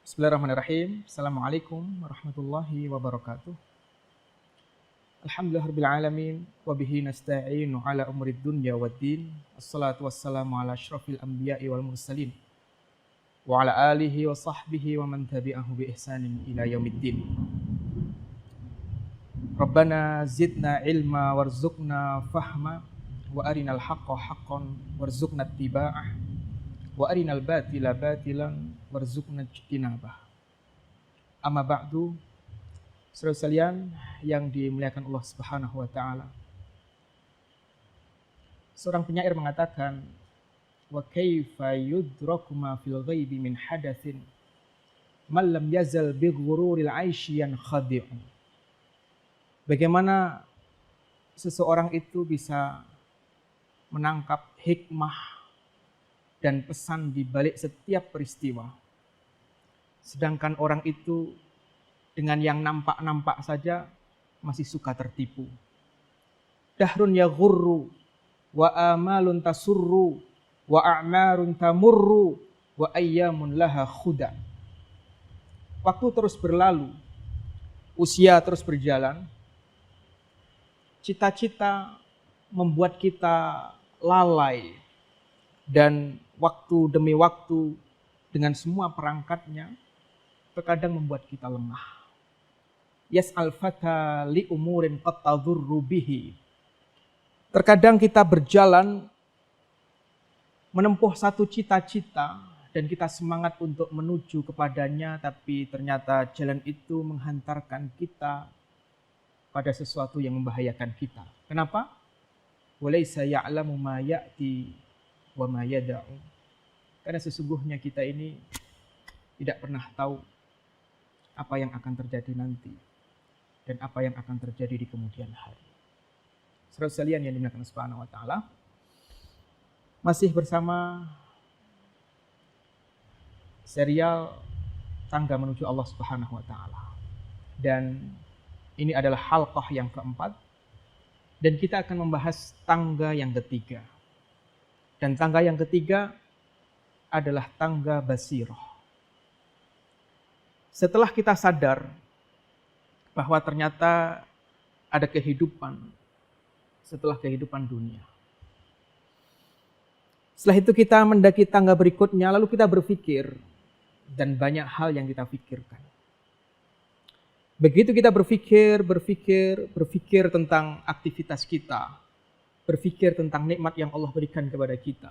Bismillahirrahmanirrahim. Assalamualaikum warahmatullahi wabarakatuh. Alhamdulillahirabbil alamin wa bihi nasta'inu ala umurid dunya waddin. Assalatu wassalamu ala asyrafil anbiya'i wal mursalin wa ala alihi wa sahbihi wa man tabi'ahu bi ihsanin ila yaumiddin. Rabbana zidna ilma warzuqna fahma wa arinal haqqa haqqan warzuqna ittiba'ah wa arinal batila batilan warzuqna ijtinabah. Amma ba'du, saudara sekalian yang dimuliakan Allah Subhanahu wa taala. Seorang penyair mengatakan, wa kaifa yudraku ma fil ghaibi min hadatsin man lam yazal bi ghururil 'aisy yankhadi'u. Bagaimana seseorang itu bisa menangkap hikmah dan pesan di balik setiap peristiwa. Sedangkan orang itu dengan yang nampak-nampak saja masih suka tertipu. Dahrun yaghurru wa amalun tasurru wa a'marun tamurru wa ayyamun laha khuda. Waktu terus berlalu, usia terus berjalan, cita-cita membuat kita lalai, dan waktu demi waktu dengan semua perangkatnya terkadang membuat kita lemah. Yas'al fata li umurin qad tadurru bihi. Terkadang kita berjalan menempuh satu cita-cita dan kita semangat untuk menuju kepadanya, tapi ternyata jalan itu menghantarkan kita pada sesuatu yang membahayakan kita. Kenapa? Walaysa ya'lamu ma ya'ti wa ma yada'u. Karena sesungguhnya kita ini tidak pernah tahu apa yang akan terjadi nanti dan apa yang akan terjadi di kemudian hari. Saudara sekalian yang dimuliakan Allah Subhanahu wa taala, masih bersama serial Tangga Menuju Allah Subhanahu wa taala. Dan ini adalah halqah yang keempat, dan kita akan membahas tangga yang ketiga. Dan tangga yang ketiga adalah tangga basirah. Setelah kita sadar bahwa ternyata ada kehidupan setelah kehidupan dunia. Setelah itu kita mendaki tangga berikutnya, lalu kita berpikir, dan banyak hal yang kita pikirkan. Begitu kita berpikir tentang aktivitas kita, berpikir tentang nikmat yang Allah berikan kepada kita,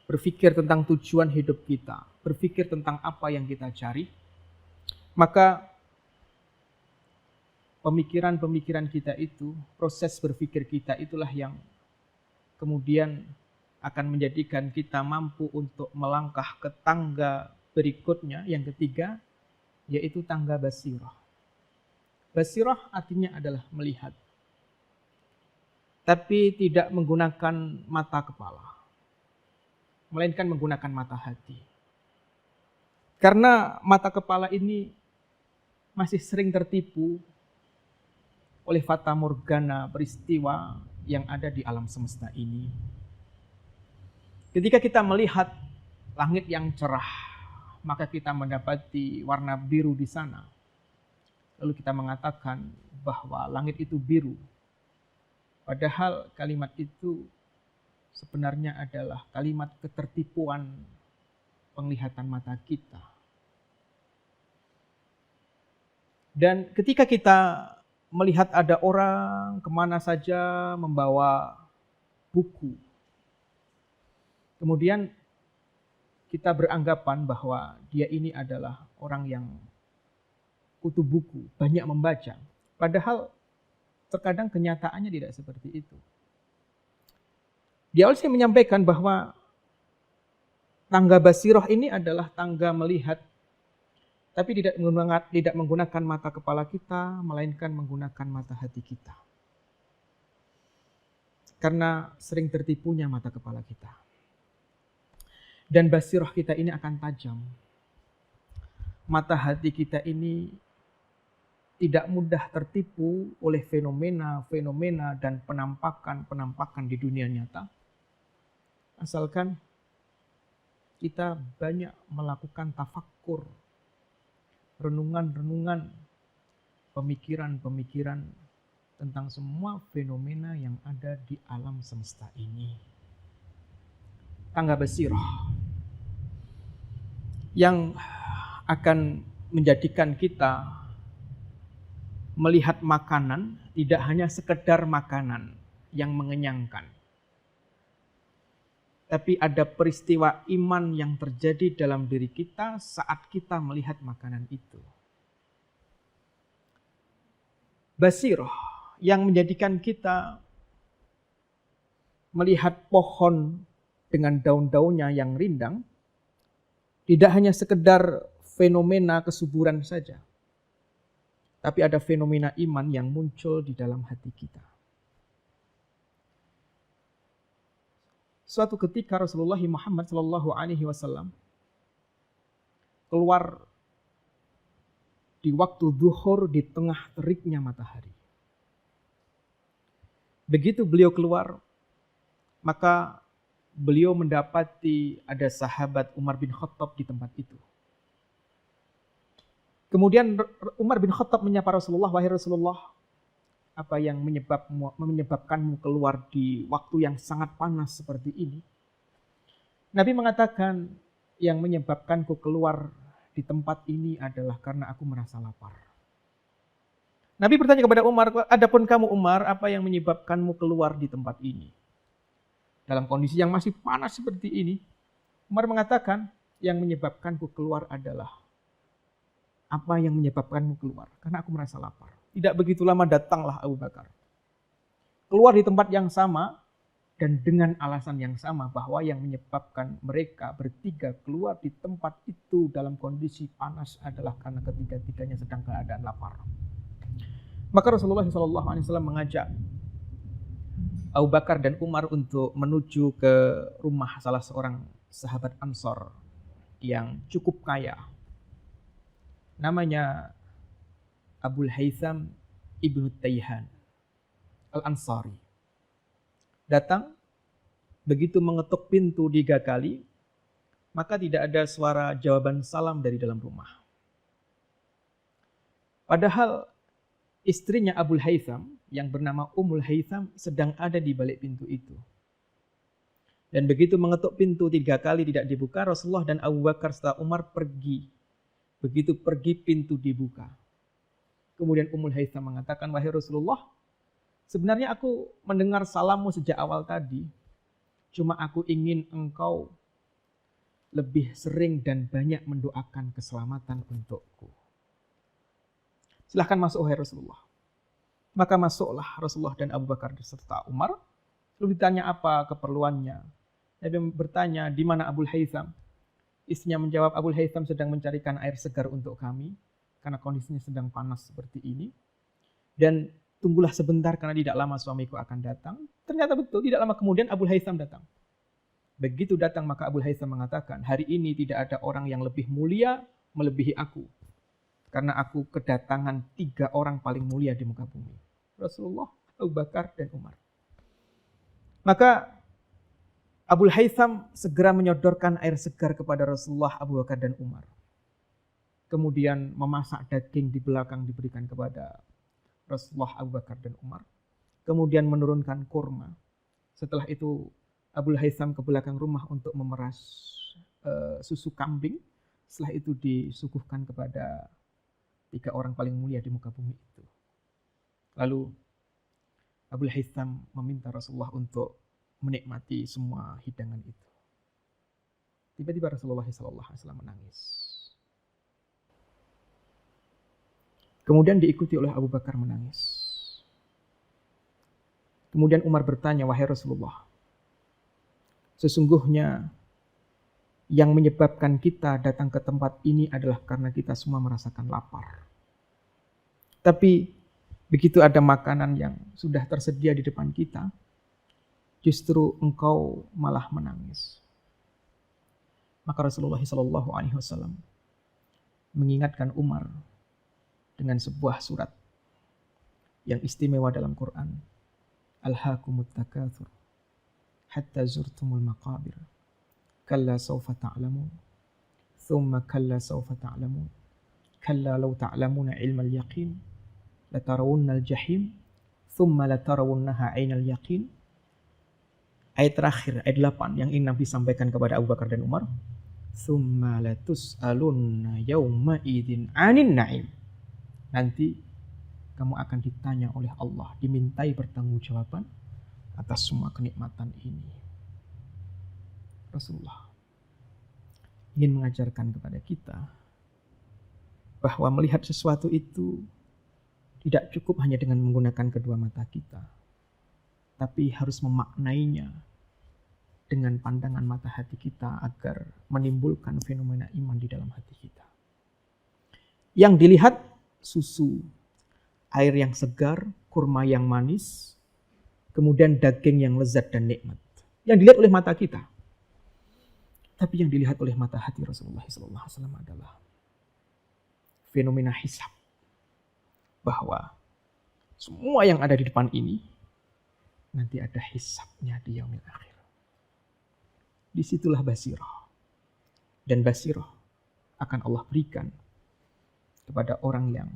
berpikir tentang tujuan hidup kita, berpikir tentang apa yang kita cari, maka pemikiran-pemikiran kita itu, proses berpikir kita itulah yang kemudian akan menjadikan kita mampu untuk melangkah ke tangga berikutnya, yang ketiga, yaitu tangga basirah. Basirah artinya adalah melihat, tapi tidak menggunakan mata kepala, melainkan menggunakan mata hati. Karena mata kepala ini masih sering tertipu oleh fata morgana peristiwa yang ada di alam semesta ini. Ketika kita melihat langit yang cerah, maka kita mendapati warna biru di sana. Lalu kita mengatakan bahwa langit itu biru. Padahal kalimat itu sebenarnya adalah kalimat ketertipuan penglihatan mata kita. Dan ketika kita melihat ada orang kemana saja membawa buku, kemudian kita beranggapan bahwa dia ini adalah orang yang kutu buku, banyak membaca. Padahal terkadang kenyataannya tidak seperti itu. Di awal saya menyampaikan bahwa tangga basirah ini adalah tangga melihat, tapi tidak menggunakan mata kepala kita, melainkan menggunakan mata hati kita. Karena sering tertipunya mata kepala kita. Dan basirah kita ini akan tajam. Mata hati kita ini tidak mudah tertipu oleh fenomena-fenomena dan penampakan-penampakan di dunia nyata. Asalkan kita banyak melakukan tafakkur renungan-renungan, pemikiran-pemikiran tentang semua fenomena yang ada di alam semesta ini. Tangga basirah yang akan menjadikan kita melihat makanan tidak hanya sekedar makanan yang mengenyangkan, tapi ada peristiwa iman yang terjadi dalam diri kita saat kita melihat makanan itu. Basirah yang menjadikan kita melihat pohon dengan daun-daunnya yang rindang tidak hanya sekedar fenomena kesuburan saja, tapi ada fenomena iman yang muncul di dalam hati kita. Suatu ketika Rasulullah Muhammad SAW keluar di waktu zuhur di tengah teriknya matahari. Begitu beliau keluar, maka beliau mendapati ada sahabat Umar bin Khattab di tempat itu. Kemudian Umar bin Khattab menyapa Rasulullah, "Wahai Rasulullah, apa yang menyebabkanmu keluar di waktu yang sangat panas seperti ini?" Nabi mengatakan, "Yang menyebabkanku keluar di tempat ini adalah karena aku merasa lapar." Nabi bertanya kepada Umar, "Adapun kamu Umar, apa yang menyebabkanmu keluar di tempat ini?" Dalam kondisi yang masih panas seperti ini, Umar mengatakan, "Yang menyebabkanku keluar adalah apa yang menyebabkanmu keluar? Karena aku merasa lapar." Tidak begitu lama datanglah Abu Bakar. Keluar di tempat yang sama dan dengan alasan yang sama, bahwa yang menyebabkan mereka bertiga keluar di tempat itu dalam kondisi panas adalah karena ketiga-tiganya sedang keadaan lapar. Maka Rasulullah SAW mengajak Abu Bakar dan Umar untuk menuju ke rumah salah seorang sahabat Ansor yang cukup kaya. Namanya Abul Haytham Ibnu Tayhan Al-Ansari. Datang, begitu mengetuk pintu 3 kali, maka tidak ada suara jawaban salam dari dalam rumah. Padahal istrinya Abul Haytham yang bernama Ummul Haytham sedang ada di balik pintu itu. Dan begitu mengetuk pintu 3 kali tidak dibuka, Rasulullah dan Abu Bakar serta Umar pergi. Begitu pergi, pintu dibuka. Kemudian Ummul Haytham mengatakan, "Wahai Rasulullah, sebenarnya aku mendengar salammu sejak awal tadi. Cuma aku ingin engkau lebih sering dan banyak mendoakan keselamatan untukku. Silahkan masuk wahai Rasulullah." Maka masuklah Rasulullah dan Abu Bakar serta Umar. Lalu ditanya apa keperluannya. Nabi bertanya, "Di mana Abul Haytham?" Istrinya menjawab, "Abul Haytham sedang mencarikan air segar untuk kami karena kondisinya sedang panas seperti ini. Dan tunggulah sebentar karena tidak lama suamiku akan datang." Ternyata betul, tidak lama kemudian Abul Haytham datang. Begitu datang maka Abul Haytham mengatakan, "Hari ini tidak ada orang yang lebih mulia melebihi aku. Karena aku kedatangan 3 orang paling mulia di muka bumi. Rasulullah, Abu Bakar, dan Umar." Maka Abul Haytham segera menyodorkan air segar kepada Rasulullah, Abu Bakar, dan Umar. Kemudian memasak daging di belakang diberikan kepada Rasulullah, Abu Bakar, dan Umar. Kemudian menurunkan kurma. Setelah itu Abul Haytham ke belakang rumah untuk memeras susu kambing. Setelah itu disuguhkan kepada 3 orang paling mulia di muka bumi itu. Lalu Abul Haytham meminta Rasulullah untuk menikmati semua hidangan itu. Tiba-tiba Rasulullah SAW menangis. Kemudian diikuti oleh Abu Bakar menangis. Kemudian Umar bertanya, "Wahai Rasulullah, sesungguhnya yang menyebabkan kita datang ke tempat ini adalah karena kita semua merasakan lapar. Tapi begitu ada makanan yang sudah tersedia di depan kita, justru engkau malah menangis." Maka Rasulullah SAW mengingatkan Umar dengan sebuah surat yang istimewa dalam Quran. "Alhaakumut takatsur hatta zurtumul maqabir. Kalla sawfa ta'lamun. Thumma kalla sawfa ta'lamun. kalla law ta'lamuna ilmal yaqin latarawunnal jahim thumma latarawunnaha 'ainal yaqin. Ayat terakhir, ayat 8 yang ingin Nabi sampaikan kepada Abu Bakar dan Umar. Tsumma latus'alunna yauma idzin 'anin na'im. Nanti kamu akan ditanya oleh Allah, dimintai pertanggungjawaban atas semua kenikmatan ini. Rasulullah ingin mengajarkan kepada kita bahwa melihat sesuatu itu tidak cukup hanya dengan menggunakan kedua mata kita, tapi harus memaknainya dengan pandangan mata hati kita agar menimbulkan fenomena iman di dalam hati kita. Yang dilihat susu, air yang segar, kurma yang manis, kemudian daging yang lezat dan nikmat. Yang dilihat oleh mata kita. Tapi yang dilihat oleh mata hati Rasulullah SAW adalah fenomena hisab. Bahwa semua yang ada di depan ini nanti ada hisabnya di yaumil akhir. Disitulah basirah. Dan basirah akan Allah berikan kepada orang yang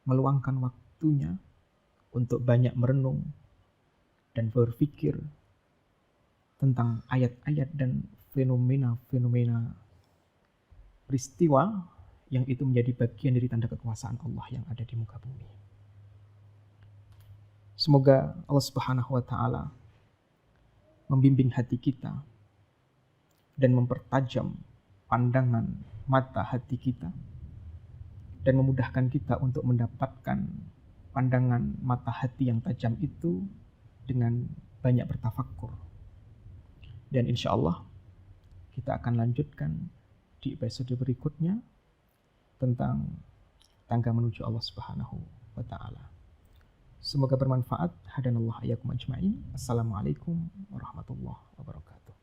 meluangkan waktunya untuk banyak merenung dan berpikir tentang ayat-ayat dan fenomena-fenomena peristiwa yang itu menjadi bagian dari tanda kekuasaan Allah yang ada di muka bumi. Semoga Allah Subhanahu wa taala membimbing hati kita dan mempertajam pandangan mata hati kita dan memudahkan kita untuk mendapatkan pandangan mata hati yang tajam itu dengan banyak bertafakkur. Dan insya Allah kita akan lanjutkan di episode berikutnya tentang tangga menuju Allah Subhanahu wa taala. Semoga bermanfaat. Hadanallahu iyyakum ajma'in. Assalamualaikum warahmatullahi wabarakatuh.